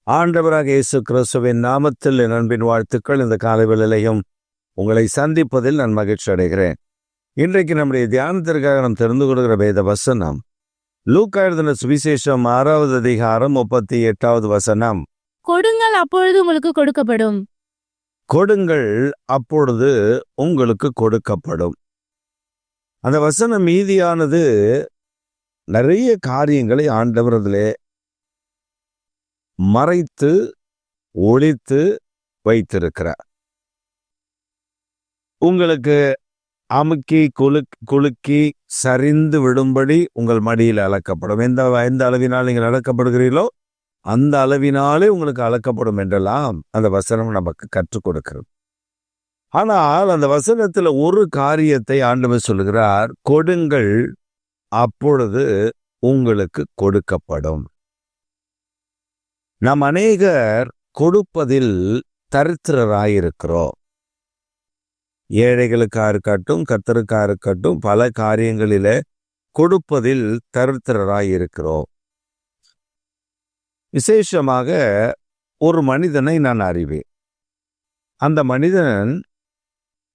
ஆண்டவராக இயேசு கிறிஸ்துவின் நாமத்தில் என் அன்பின் வாழ்த்துக்கள். இந்த காலை வேளையிலும் உங்களை சந்திப்பதில் நான் மகிழ்ச்சி அடைகிறேன். இன்றைக்கு நம்முடைய தியானத்திற்காக நாம் தெரிந்து கொள்கிற வேத வசனம் லூக்கா எழுதின சுவிசேஷம் 6வது அதிகாரம் 38வது வசனம். கொடுங்கள் அப்பொழுது உங்களுக்கு கொடுக்கப்படும். கொடுங்கள் அப்பொழுது உங்களுக்கு கொடுக்கப்படும். அந்த வசனம் மீதியானது நிறைய காரியங்களை ஆண்டவர் அதிலே மறைத்து ஒளித்து வைத்திருக்கிறார். உங்களுக்கு அமுக்கி குலுக்கி சரிந்து விடும்படி உங்கள் மடியில் அளக்கப்படும். எந்த அளவினால் நீங்கள் அளக்கப்படுகிறீர்களோ அந்த அளவினாலே உங்களுக்கு அளக்கப்படும் என்றெல்லாம் அந்த வசனம் நமக்கு கற்றுக் கொடுக்கிறது. ஆனால் அந்த வசனத்தில் ஒரு காரியத்தை ஆண்டவர் சொல்லுகிறார், கொடுங்கள் அப்பொழுது உங்களுக்கு கொடுக்கப்படும். நாம் அநேகர் கொடுப்பதில் தரித்திரராயிருக்கிறோம். ஏழைகளுக்கா இருக்கட்டும், கர்த்தருக்கா இருக்கட்டும், பல காரியங்களிலே கொடுப்பதில் தரித்திரராயிருக்கிறோம். விசேஷமாக ஒரு மனிதனை நான் அறிவேன். அந்த மனிதன்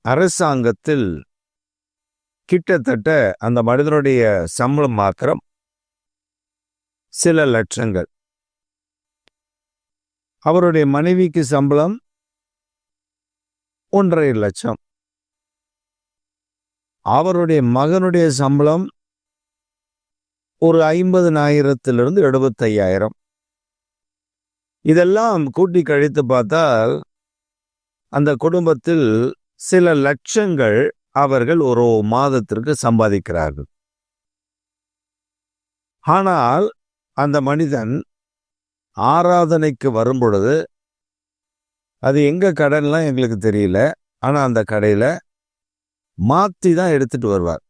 அரசாங்கத்தில் கிட்டத்தட்ட அந்த மனிதனுடைய சம்பளம் மாத்திரம் சில லட்சங்கள். அவருடைய மனைவிக்கு சம்பளம் 1.5 லட்சம். அவருடைய மகனுடைய சம்பளம் ஒரு 50,000 75,000. இதெல்லாம் கூட்டி கழித்து பார்த்தால் அந்த குடும்பத்தில் சில லட்சங்கள் அவர்கள் ஒரு மாதத்திற்கு சம்பாதிக்கிறார்கள். ஆனால் அந்த மனிதன் ஆராதனைக்கு வரும் பொழுது, அது எங்க கடைலாம் எங்களுக்கு தெரியல, ஆனா அந்த கடையில மாத்தி தான் எடுத்துட்டு வருவார்.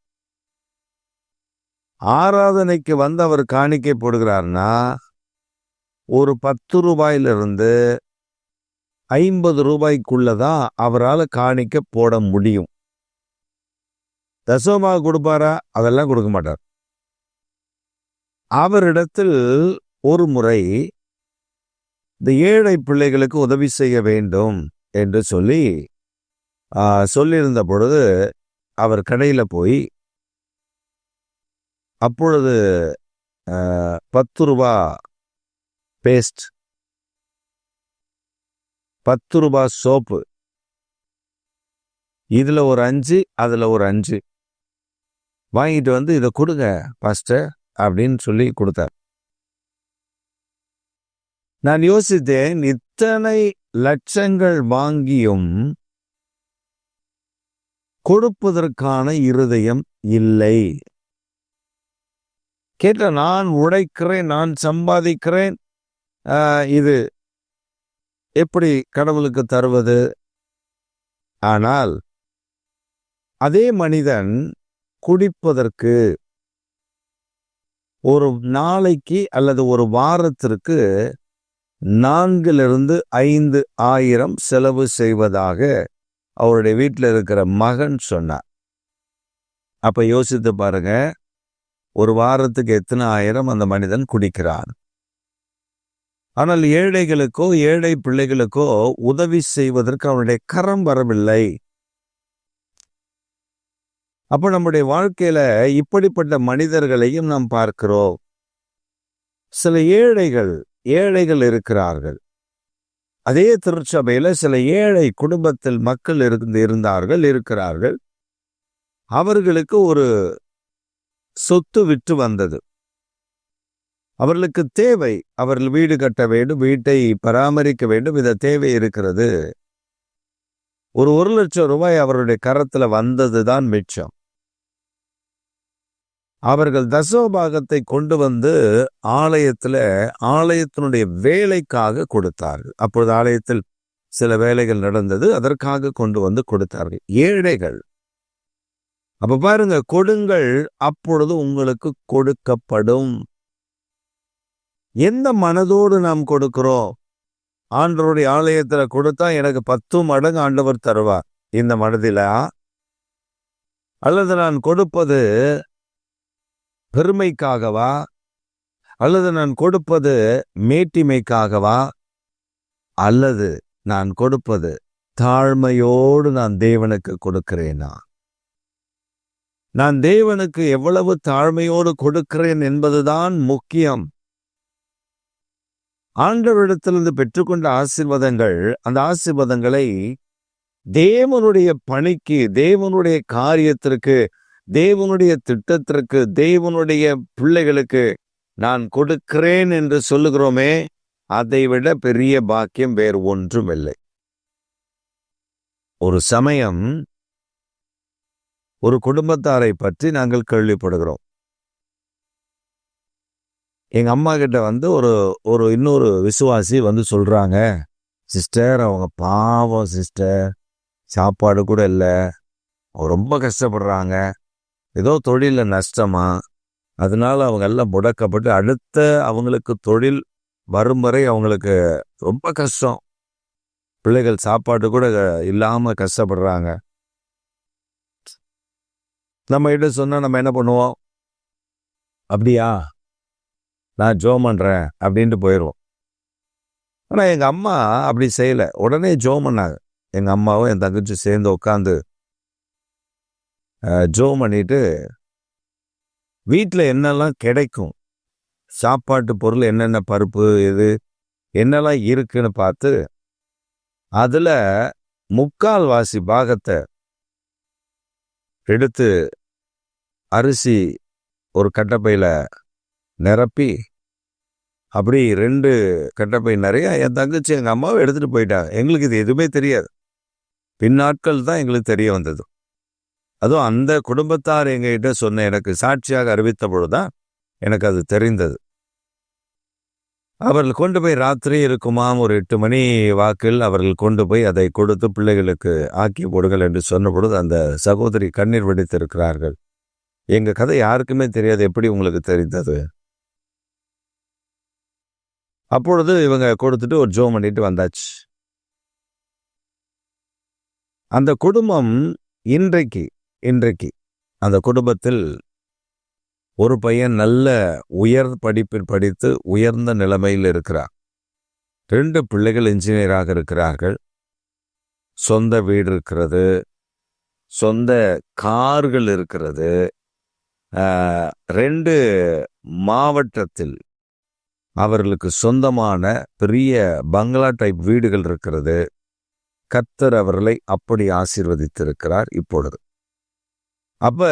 ஆராதனைக்கு வந்து அவர் காணிக்கை போடுகிறார்னா ஒரு 10 ரூபாயிலிருந்து 50 ரூபாய்க்குள்ளதான் அவரால் காணிக்கை போட முடியும். தசமமாக கொடுப்பாரா? அதெல்லாம் கொடுக்க மாட்டார். அவரிடத்தில் ஒரு முறை இந்த ஏழை பிள்ளைகளுக்கு உதவி செய்ய வேண்டும் என்று சொல்லியிருந்த பொழுது அவர் கடையில் போய் அப்பொழுது 10 ரூபா பேஸ்ட், 10 ரூபா சோப்பு, இதுல ஒரு 5 அதுல ஒரு 5 வாங்கிட்டு வந்து இதை கொடுங்க பாஸ்டர் அப்படின்னு சொல்லி கொடுத்தார். நான் யோசித்தேன், இத்தனை லட்சங்கள் வாங்கியும் கொடுப்பதற்கான இருதயம் இல்லை. கேட்ட, நான் உழைக்கிறேன், நான் சம்பாதிக்கிறேன், இது எப்படி கடவுளுக்கு தருவது? ஆனால் அதே மனிதன் குடிப்பதற்கு ஒரு நாளைக்கு அல்லது ஒரு வாரத்திற்கு 4,000-5,000 செலவு செய்வதாக அவருடைய வீட்டில் இருக்கிற மகன் சொன்னார். அப்ப யோசித்து பாருங்க, ஒரு வாரத்துக்கு எத்தனை ஆயிரம் அந்த மனிதன் குடிக்கிறான். ஆனால் ஏழைகளுக்கோ ஏழை பிள்ளைகளுக்கோ உதவி செய்வதற்கு அவனுடைய கரம் வரவில்லை. அப்ப நம்முடைய வாழ்க்கையில இப்படிப்பட்ட மனிதர்களையும் நாம் பார்க்கிறோம். சில ஏழைகள் இருக்கிறார்கள். அதே திருச்சபையில சில ஏழை குடும்பத்தில் மக்கள் இருக்கிறார்கள். அவர்களுக்கு ஒரு சொத்து விற்று வந்தது. அவர்களுக்கு தேவை, அவர்கள் வீடு கட்ட வேண்டும், வீட்டை பராமரிக்க வேண்டும், இந்த தேவை இருக்கிறது. ஒரு 1 லட்சம் ரூபாய் அவருடைய கரத்துல வந்ததுதான் மிச்சம். அவர்கள் தசமபாகத்தை கொண்டு வந்து ஆலயத்தினுடைய வேலைக்காக கொடுத்தார்கள். அப்பொழுது ஆலயத்தில் சில வேலைகள் நடந்தது, அதற்காக கொண்டு வந்து கொடுத்தார்கள். ஏழைகள். அப்ப பாருங்க, கொடுங்கள் அப்பொழுது உங்களுக்கு கொடுக்கப்படும். எந்த மனதோடு நாம் கொடுக்கிறோம்? ஆண்டவருடைய ஆலயத்துல கொடுத்தா எனக்கு 10 மடங்கு ஆண்டவர் தருவார், இந்த மனதிலா? அல்லது நான் கொடுப்பது பெருமைக்காகவா? அல்லது நான் கொடுப்பது மேட்டிமைக்காகவா? அல்லது நான் கொடுப்பது தாழ்மையோடு நான் தேவனுக்கு கொடுக்கிறேனா? நான் தேவனுக்கு எவ்வளவு தாழ்மையோடு கொடுக்கிறேன் என்பதுதான் முக்கியம். ஆண்டவரிடத்திலிருந்து பெற்றுக்கொண்ட ஆசீர்வாதங்கள், அந்த ஆசீர்வாதங்களை தேவனுடைய பணிக்கு, தேவனுடைய காரியத்திற்கு, தேவனுடைய திட்டத்திற்கு, தேவனுடைய பிள்ளைகளுக்கு நான் கொடுக்கிறேன் என்று சொல்லுகிறோமே, அதைவிட பெரிய பாக்கியம் வேறு ஒன்றும் இல்லை. ஒரு சமயம் ஒரு குடும்பத்தாரை பற்றி நாங்கள் கேள்விப்படுகிறோம். எங்க அம்மா கிட்ட ஒரு இன்னொரு விசுவாசி சொல்றாங்க, சிஸ்டர் அவங்க பாவம் சிஸ்டர், சாப்பாடு கூட இல்லை, ரொம்ப கஷ்டப்படுறாங்க, ஏதோ தொழில நஷ்டமா, அதனால அவங்க எல்லாம் முடக்கப்பட்டு அடுத்த அவங்களுக்கு தொழில் வரும் வரை அவங்களுக்கு ரொம்ப கஷ்டம், பிள்ளைகள் சாப்பாடு கூட இல்லாம கஷ்டப்படுறாங்க. நம்ம கிட்ட சொன்னா நம்ம என்ன பண்ணுவோம்? அப்படியா, நான் ஜோம் பண்றேன் அப்படின்ட்டு போயிடுவோம். ஆனா எங்க அம்மா அப்படி செய்யல, உடனே ஜோம் பண்ணாங்க. எங்க அம்மாவும் என் தங்கச்சி சேர்ந்து உட்காந்து ஜோம் பண்ணிட்டு வீட்டில் என்னெல்லாம் கிடைக்கும், சாப்பாட்டு பொருள் என்னென்ன, பருப்பு இது என்னெல்லாம் இருக்குன்னு பார்த்து அதுல 3/4 பாகத்தை எடுத்து அரிசி ஒரு கட்டப்பையில நிரப்பி, அப்படி 2 கட்டப்பை நிறைய என் தங்கச்சி எங்க அம்மாவை எடுத்துட்டு போயிட்டாங்க. எங்களுக்கு இது எதுவுமே தெரியாது, பின்னாட்கள் தான் எங்களுக்கு தெரிய வந்தது. அதுவும் அந்த குடும்பத்தார் எங்ககிட்ட சொன்ன, எனக்கு சாட்சியாக அறிவித்த பொழுதுதான் எனக்கு அது தெரிந்தது. அவர்கள் கொண்டு போய் ராத்திரி இருக்குமாம், ஒரு 8 மணி வாக்கில் அவர்கள் கொண்டு போய் அதை கொடுத்து பிள்ளைகளுக்கு ஆக்கி போடுங்கள் என்று சொன்ன பொழுது அந்த சகோதரி கண்ணீர் வெடித்திருக்கிறார்கள். எங்க கதை யாருக்குமே தெரியாது, எப்படி உங்களுக்கு தெரிந்தது? அப்பொழுது இவங்க கொடுத்துட்டு ஒரு ஜோம் பண்ணிட்டு வந்தாச்சு. அந்த குடும்பம் இன்றைக்கு அந்த குடும்பத்தில் ஒரு பையன் நல்ல உயர் படிப்பில் படித்து உயர்ந்த நிலைமையில் இருக்கிறார். 2 பிள்ளைகள் இன்ஜினியராக இருக்கிறார்கள். சொந்த வீடு இருக்கிறது, சொந்த கார்கள் இருக்கிறது. 2 மாவட்டத்தில் அவர்களுக்கு சொந்தமான பெரிய பங்களா டைப் வீடுகள் இருக்கிறது. கர்த்தர் அவர்களை அப்படி ஆசீர்வதித்திருக்கிறார். இப்பொழுது அப்ப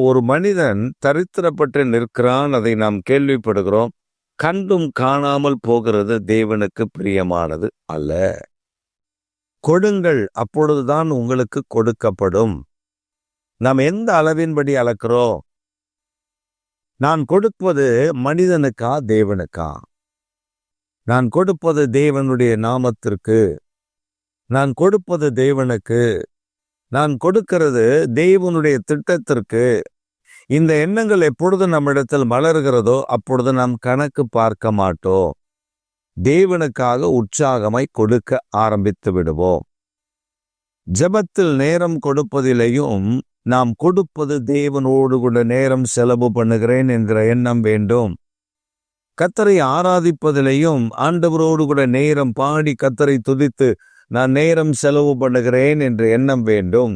ஒரு மனிதன் தரித்திரப்பட்டு நிற்கிறான், அதை நாம் கேள்விப்படுகிறோம். கண்டும் காணாமல் போகிறது தேவனுக்கு பிரியமானது அல்ல. கொடுங்கள், அப்பொழுதுதான் உங்களுக்கு கொடுக்கப்படும். நாம் எந்த அளவின்படி அளக்கிறோம்? நான் கொடுப்பது மனிதனுக்கா தேவனுக்கா? நான் கொடுப்பது தேவனுடைய நாமத்திற்கு, நான் கொடுப்பது தேவனுக்கு, நான் கொடுக்கிறது தேவனுடைய திட்டத்திற்கு. இந்த எண்ணங்கள் எப்பொழுது நம்மிடத்தில் மலர்கிறதோ அப்பொழுது நாம் கணக்கு பார்க்க மாட்டோம். தேவனுக்காக உற்சாகமாய் கொடுக்க ஆரம்பித்து விடுவோம். ஜெபத்தில் நேரம் கொடுப்பதிலேயும் நாம் கொடுப்பது தேவனோடு கூட நேரம் செலவு பண்ணுகிறேன் என்கிற எண்ணம் வேண்டும். கர்த்தரை ஆராதிப்பதிலேயும் ஆண்டவரோடு கூட நேரம் பாடி கர்த்தரை துதித்து நான் நேரம் செலவு பண்ணுகிறேன் என்ற எண்ணம் வேண்டும்.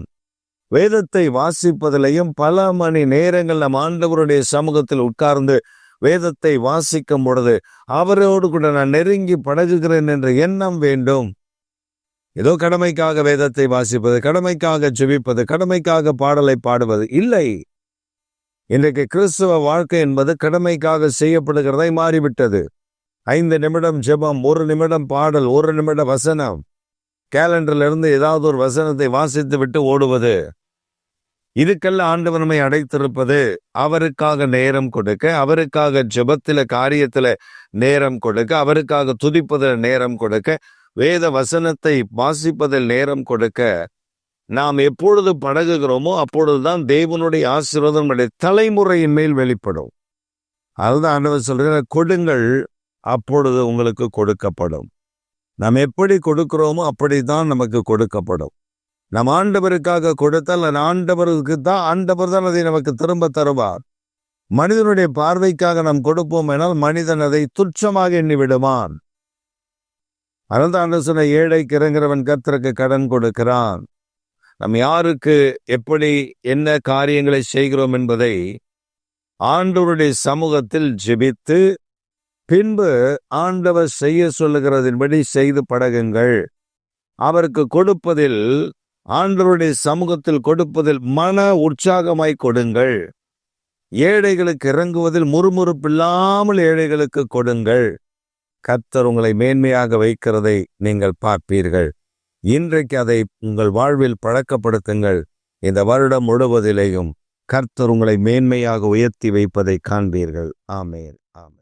வேதத்தை வாசிப்பதிலையும் பல மணி நேரங்கள் நம் ஆண்டவருடைய சமூகத்தில் உட்கார்ந்து வேதத்தை வாசிக்கும் பொழுது அவரோடு கூட நான் நெருங்கி பழகுகிறேன் என்ற எண்ணம் வேண்டும். ஏதோ கடமைக்காக வேதத்தை வாசிப்பது, கடமைக்காக ஜெபிப்பது, கடமைக்காக பாடலை பாடுவது இல்லை. இன்றைக்கு கிறிஸ்துவ வாழ்க்கை என்பது கடமைக்காக செய்யப்படுகிறதை மாறிவிட்டது. 5 நிமிடம் ஜெபம், 1 நிமிடம் பாடல், 1 நிமிட வசனம், கேலண்டர்ல இருந்து ஏதாவது ஒரு வசனத்தை வாசித்து விட்டு ஓடுவது, இதுக்கெல்லாம் ஆண்டவர் நம்மை அடைத்திருப்பது. அவருக்காக நேரம் கொடுக்க, அவருக்காக ஜெபத்தில காரியத்துல நேரம் கொடுக்க, அவருக்காக துதிப்பதில் நேரம் கொடுக்க, வேத வசனத்தை வாசிப்பதில் நேரம் கொடுக்க நாம் எப்பொழுது பழகுகிறோமோ அப்பொழுதுதான் தேவனுடைய ஆசீர்வாதம் நம்முடைய தலைமுறையின் மேல் வெளிப்படும். அதுதான் ஆண்டவர் சொல்றார், கொடுங்கள் அப்பொழுது உங்களுக்கு கொடுக்கப்படும். நாம் எப்படி கொடுக்கிறோமோ அப்படித்தான் நமக்கு கொடுக்கப்படும். நம் ஆண்டவருக்காக கொடுத்தால் ஆண்டவருக்கு தான், ஆண்டவர் தான் அதை நமக்கு திரும்ப தருவார். மனிதனுடைய பார்வைக்காக நாம் கொடுப்போம் என்றால் மனிதன் அதை துச்சமாக எண்ணி விடுவான். அதனால்தான் சொன்ன ஏழைக்கு இறங்குறவன் கர்த்தருக்கு கடன் கொடுக்கிறான். நாம் யாருக்கு எப்படி என்ன காரியங்களை செய்கிறோம் என்பதை ஆண்டவருடைய சமூகத்தில் ஜெபித்து பின்பு ஆண்டவர் செய்ய சொல்லுகிறதின்படி செய்து பழகுங்கள். அவருக்கு கொடுப்பதில், ஆண்டவருடைய சமூகத்தில் கொடுப்பதில் மன உற்சாகமாய் கொடுங்கள். ஏழைகளுக்கு இறங்குவதில் முறுமுறுப்பில்லாமல் ஏழைகளுக்கு கொடுங்கள். கர்த்தர் உங்களை மேன்மையாக வைக்கிறதை நீங்கள் பார்ப்பீர்கள். இன்றைக்கு அதை உங்கள் வாழ்வில் பழக்கப்படுத்துங்கள். இந்த வருடம் முழுவதிலேயும் கர்த்தர் உங்களை மேன்மையாக உயர்த்தி வைப்பதை காண்பீர்கள். ஆமென், ஆமென்.